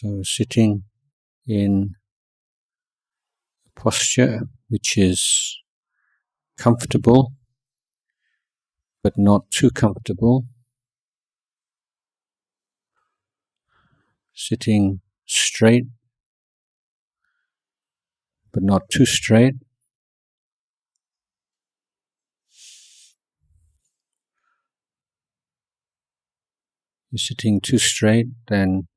So sitting in a posture which is comfortable, but not too comfortable. Sitting straight, but not too straight. If you're sitting too straight, then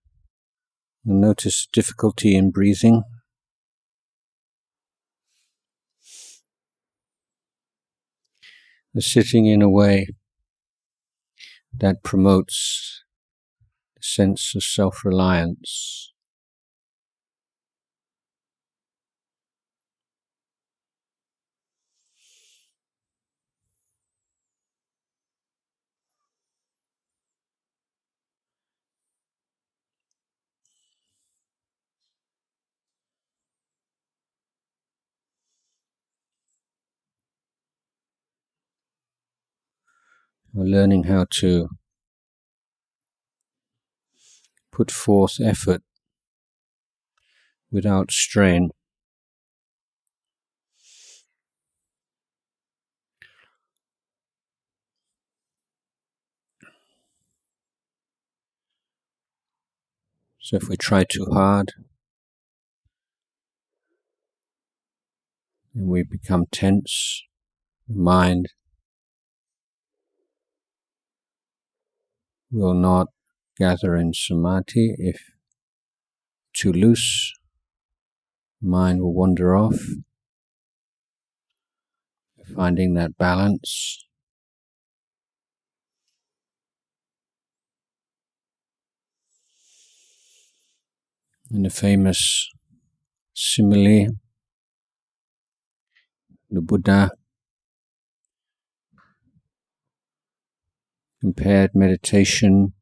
you'll notice difficulty in breathing. You're sitting in a way that promotes the sense of self-reliance. We're learning how to put forth effort without strain. So if we try too hard, then we become tense. The mind will not gather in samadhi. If too loose, the mind will wander off. Finding that balance. In the famous simile, the Buddha compared meditation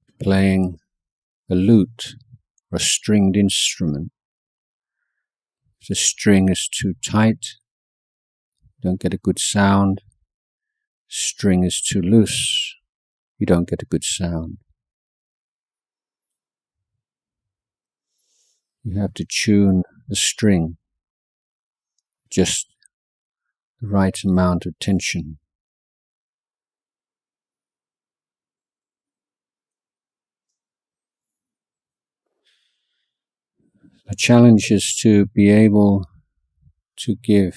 to playing a lute or a stringed instrument. If the string is too tight, you don't get a good sound. String is too loose, you don't get a good sound. You have to tune the string, just the right amount of tension. The challenge is to be able to give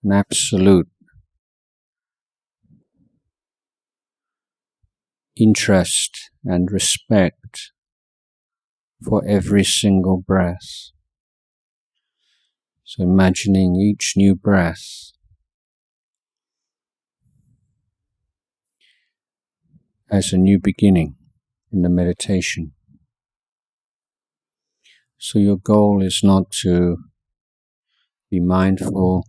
an absolute interest and respect for every single breath. So imagining each new breath as a new beginning in the meditation. So your goal is not to be mindful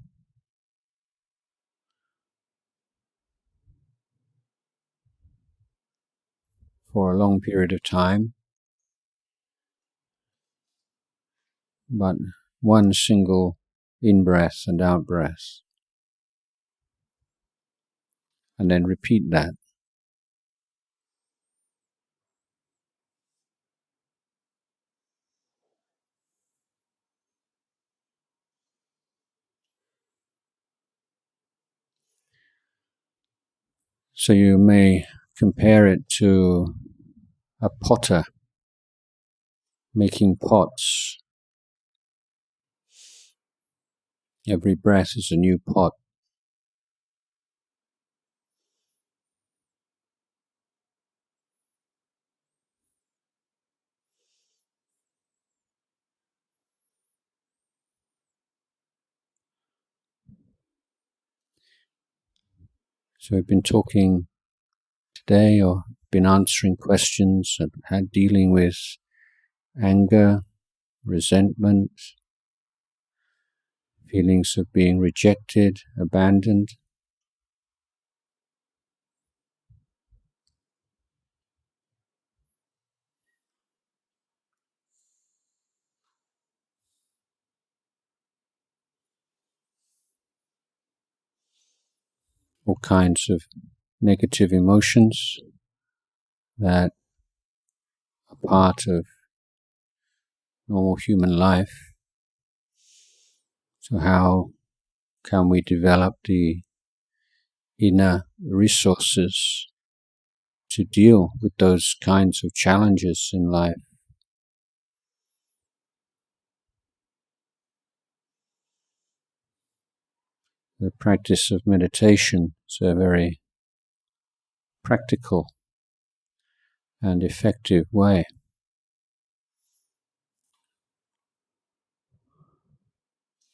for a long period of time, but one single in-breath and out-breath. And then repeat that. So you may compare it to a potter making pots. Every breath is a new pot. So we've been talking today, or been answering questions and dealing with anger, resentment, feelings of being rejected, abandoned. All kinds of negative emotions that part of normal human life. So how can we develop the inner resources to deal with those kinds of challenges in life? The practice of meditation is a very practical and effective way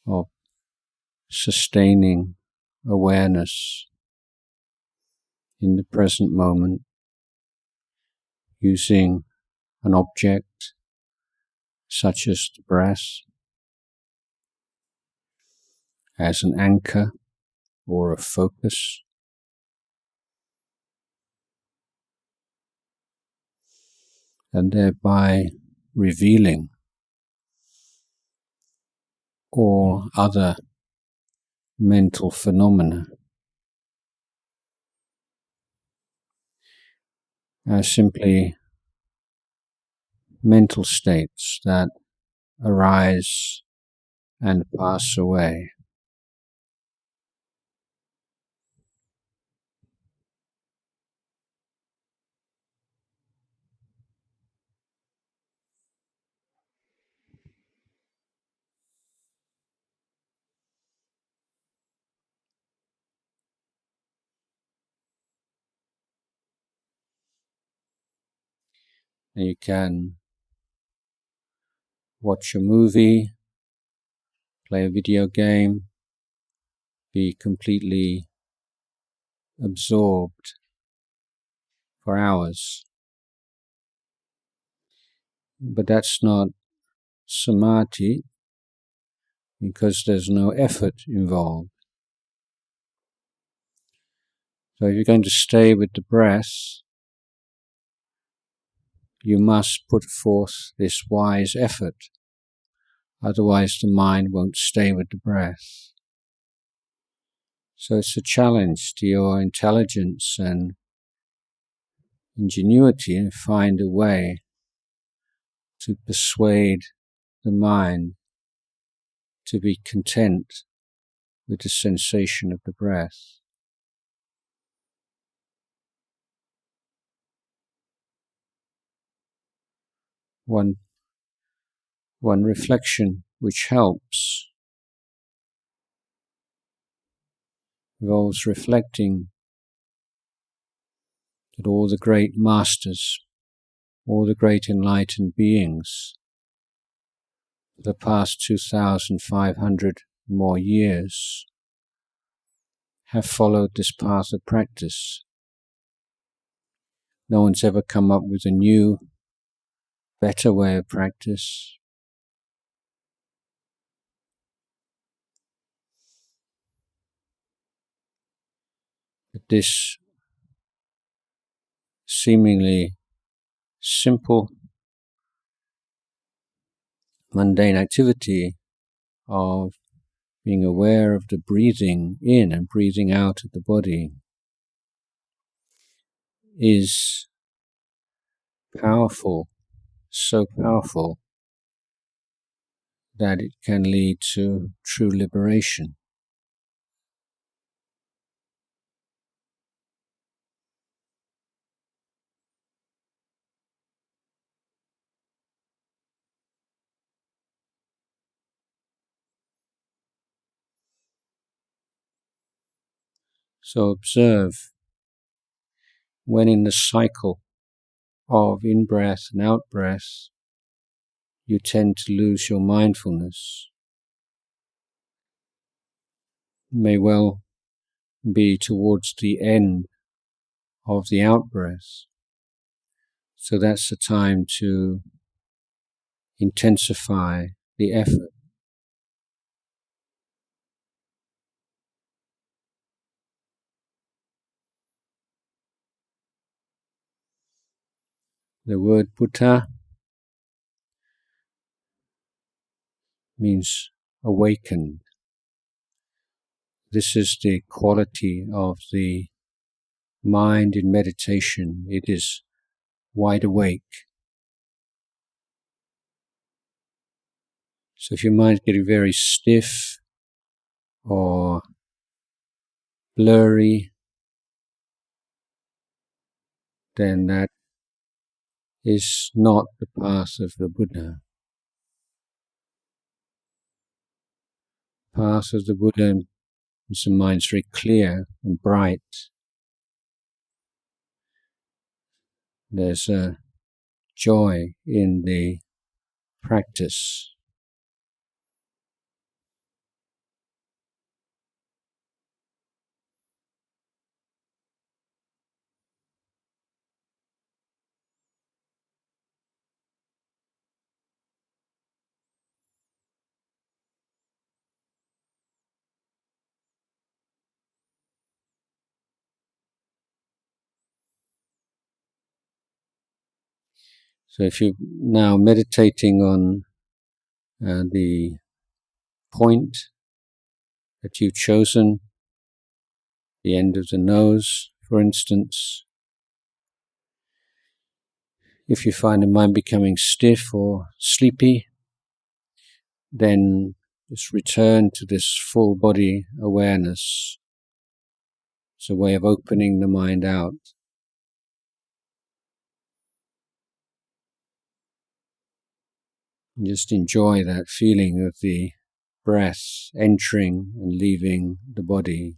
of sustaining awareness in the present moment, using an object such as the breath as an anchor or a focus, and thereby revealing all other mental phenomena as simply mental states that arise and pass away. And you can watch a movie, play a video game, be completely absorbed for hours. But that's not samadhi, because there's no effort involved. So if you're going to stay with the breath, you must put forth this wise effort. Otherwise the mind won't stay with the breath. So it's a challenge to your intelligence and ingenuity to find a way to persuade the mind to be content with the sensation of the breath. One reflection which helps involves reflecting that all the great masters, all the great enlightened beings, for the past 2,500 more years, have followed this path of practice. No one's ever come up with a new, better way of practice. But this seemingly simple, mundane activity of being aware of the breathing in and breathing out of the body is powerful, so powerful that it can lead to true liberation. So observe when in the cycle of in-breath and out-breath you tend to lose your mindfulness. It may well be towards the end of the out-breath. So that's the time to intensify the effort. The word Buddha means awakened. This is the quality of the mind in meditation. It is wide awake. So if your mind's getting very stiff or blurry, then that is not the path of the Buddha. The path of the Buddha is the mind's very clear and bright. There's a joy in the practice. So if you're now meditating on the point that you've chosen, the end of the nose, for instance, if you find the mind becoming stiff or sleepy, then just return to this full body awareness. It's a way of opening the mind out. And just enjoy that feeling of the breath entering and leaving the body.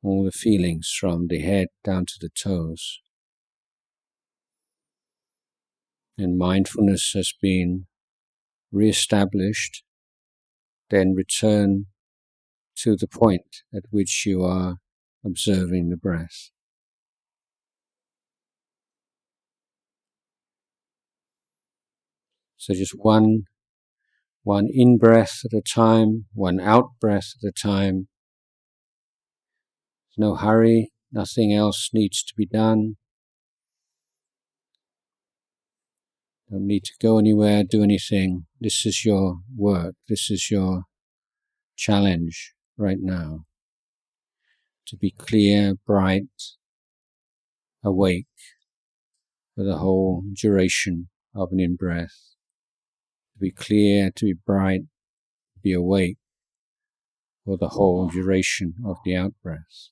All the feelings from the head down to the toes. And mindfulness has been re-established, then return to the point at which you are observing the breath. So just one in-breath at a time, one out-breath at a time. There's no hurry, nothing else needs to be done. Don't need to go anywhere, do anything. This is your work, this is your challenge right now. To be clear, bright, awake for the whole duration of an in-breath. To be clear, to be bright, to be awake for the whole duration of the out-breath.